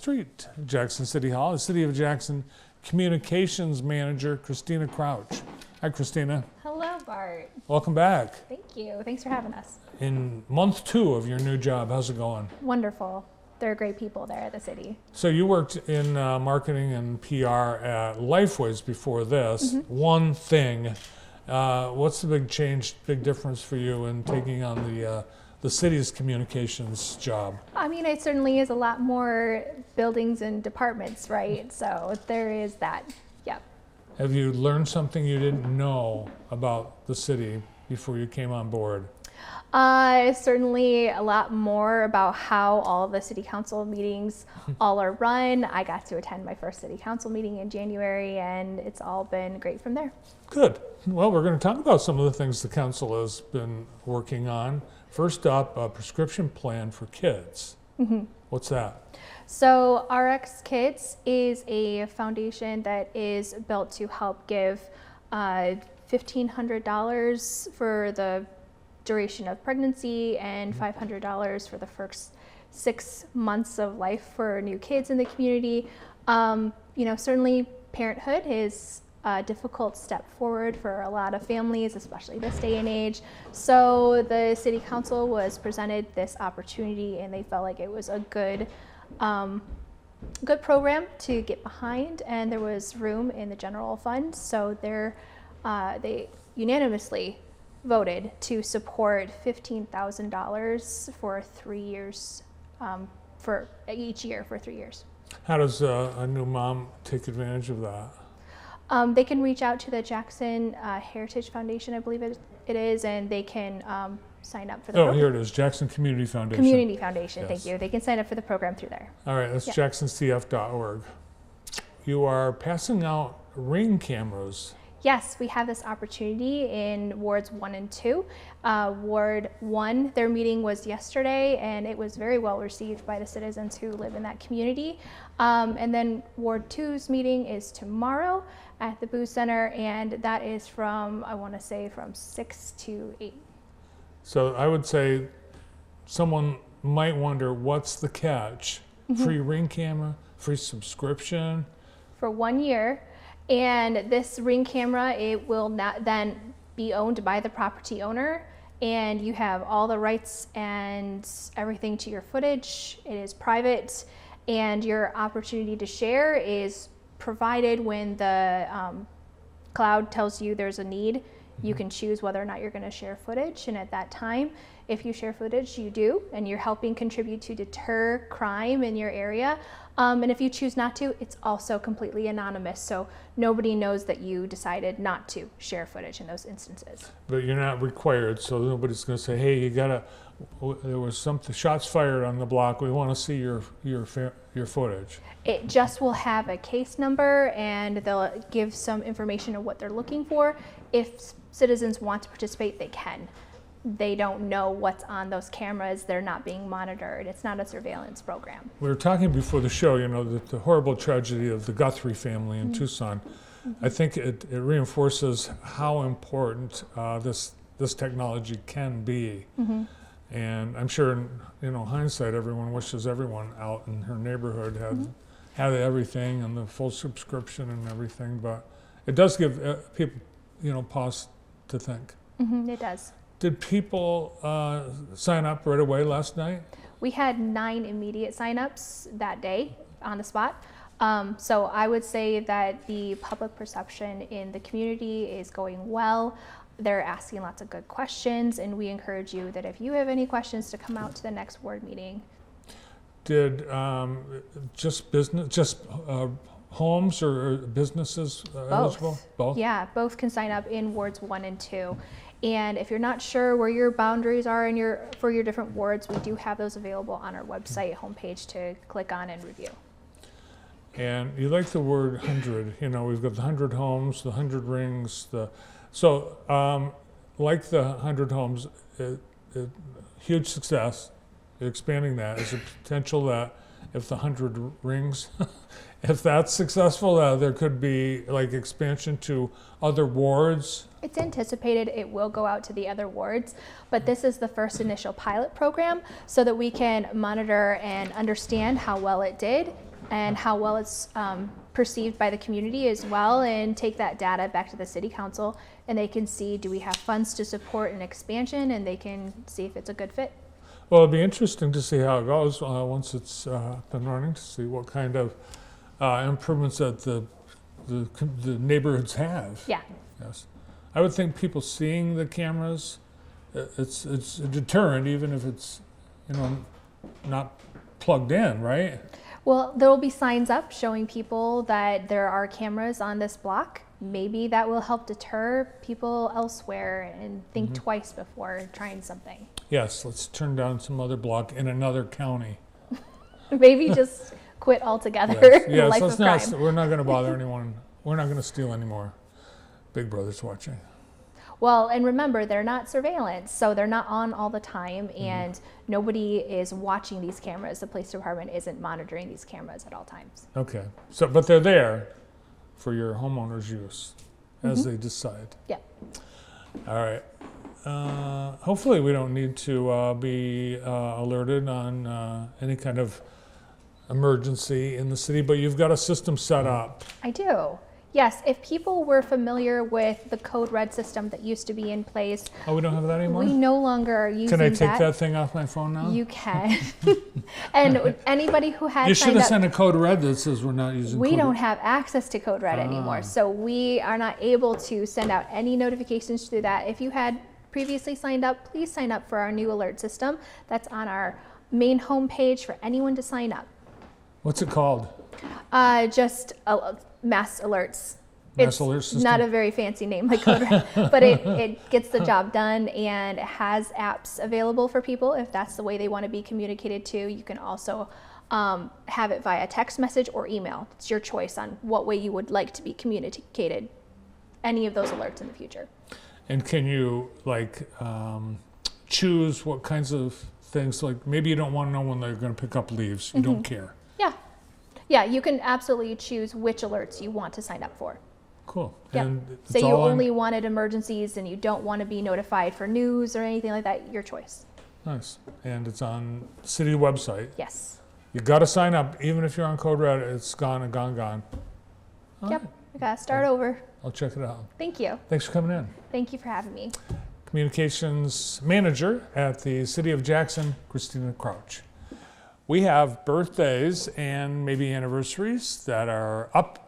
street, Jackson City Hall, the City of Jackson Communications Manager, Christina Crouch. Hi, Christina. Hello, Bart. Welcome back. Thank you. Thanks for having us. In month 2 of your new job, how's it going? Wonderful. There are great people there at the city. So you worked in marketing and PR at Lifeways before this. One thing, what's the big change, big difference for you in taking on the city's communications job? I mean, it certainly is a lot more buildings and departments, right? So there is that. Yep. Have you learned something you didn't know about the city before you came on board? Certainly a lot more about how all the city council meetings all are run. I got to attend my first city council meeting in January, and it's all been great from there. Good. Well, we're going to talk about some of the things the council has been working on. First up, a prescription plan for kids. What's that? So RX Kids is a foundation that is built to help give $1,500 for the duration of pregnancy and $500 for the first 6 months of life for new kids in the community. You know, certainly parenthood is a difficult step forward for a lot of families, especially this day and age. So the city council was presented this opportunity, and they felt like it was a good program to get behind, and there was room in the general fund. So they unanimously voted to support $15,000 for 3 years, for each year for 3 years. How does a new mom take advantage of that? They can reach out to the Jackson Heritage Foundation, I believe it is, and they can sign up for the program. Here it is, Jackson Community Foundation. Community Foundation, Yes. Thank you. They can sign up for the program through there. All right, that's jacksoncf.org. You are passing out Ring cameras. Yes, we have this opportunity in wards 1 and 2. Ward 1, their meeting was yesterday, and it was very well received by the citizens who live in that community. And then Ward 2's meeting is tomorrow at the Booth Center, and that is from, I want to say, from 6 to 8. So I would say someone might wonder, what's the catch? Free Ring camera, free subscription? For 1 year. And this Ring camera, it will not then be owned by the property owner, and you have all the rights and everything to your footage. It is private, and your opportunity to share is provided when the cloud tells you there's a need. You can choose whether or not you're going to share footage, and at that time, if you share footage, you do, and you're helping contribute to deter crime in your area. And if you choose not to, it's also completely anonymous, so nobody knows that you decided not to share footage in those instances. But you're not required, so nobody's going to say, hey, there was something, shots fired on the block, we want to see your footage. It just will have a case number, and they'll give some information of what they're looking for. If citizens want to participate, they can. They don't know what's on those cameras. They're not being monitored. It's not a surveillance program. We were talking before the show, you know, the horrible tragedy of the Guthrie family in Tucson. I think it reinforces how important this technology can be. And I'm sure, in hindsight, everyone wishes everyone out in her neighborhood had everything and the full subscription and everything. But it does give people, pause to think. It does. Did people sign up right away last night? We had 9 immediate signups that day on the spot. So I would say that the public perception in the community is going well. They're asking lots of good questions, and we encourage you that if you have any questions to come out to the next ward meeting. Did just homes or businesses eligible? Both? Yeah, both can sign up in wards 1 and 2. And if you're not sure where your boundaries are for your different wards, we do have those available on our website homepage to click on and review. And you like the word 100. We've got the 100 homes, the 100 rings. Like the 100 homes, huge success. Expanding that is a potential that if the 100 rings, if that's successful, there could be like expansion to other wards. It's anticipated it will go out to the other wards, but this is the first initial pilot program so that we can monitor and understand how well it did and how well it's perceived by the community as well, and take that data back to the city council, and they can see, do we have funds to support an expansion, and they can see if it's a good fit. Well, it'd be interesting to see how it goes once it's up and running, to see what kind of improvements that the neighborhoods have. Yeah. Yes, I would think people seeing the cameras, it's a deterrent, even if it's, you know, not plugged in, right? Well, there will be signs up showing people that there are cameras on this block. Maybe that will help deter people elsewhere and think twice before trying something. Yes, let's turn down some other block in another county. Maybe just quit altogether. Yes, Life let's of not. crime. We're not going to bother anyone. We're not going to steal anymore. Big Brother's watching. Well, and remember, they're not surveillance, so they're not on all the time, and nobody is watching these cameras. The police department isn't monitoring these cameras at all times. Okay, so but they're there for your homeowners' use as they decide. Yeah. All right. Hopefully, we don't need to be alerted on any kind of emergency in the city, but you've got a system set up. I do. Yes, if people were familiar with the Code Red system that used to be in place, Oh, we don't have that anymore? we no longer are using Can I take that. that thing off my phone now? You can. And anybody who had You should signed have up, sent a code red that says we're not using we code don't red. have access to Code Red Ah. anymore. So we are not able to send out any notifications through that. If you had previously signed up, please sign up for our new alert system. That's on our main homepage for anyone to sign up. What's it called? Just mass alerts. Mass It's alert system? not a very fancy name like Code Red, but it gets the job done, and it has apps available for people if that's the way they want to be communicated to. You can also have it via text message or email. It's your choice on what way you would like to be communicated, any of those alerts in the future. And can you choose what kinds of things? Like maybe you don't want to know when they're going to pick up leaves. You don't care. Yeah. Yeah, you can absolutely choose which alerts you want to sign up for. Cool. Yep. And it's Say you all on- only wanted emergencies and you don't want to be notified for news or anything like that, your choice. Nice. And it's on the city website. Yes. You got to sign up, even if you're on Code Red. It's gone. All Yep. right, I gotta start over. I'll check it out. Thank you. Thanks for coming in. Thank you for having me. Communications Manager at the City of Jackson, Christina Crouch. We have birthdays and maybe anniversaries that are up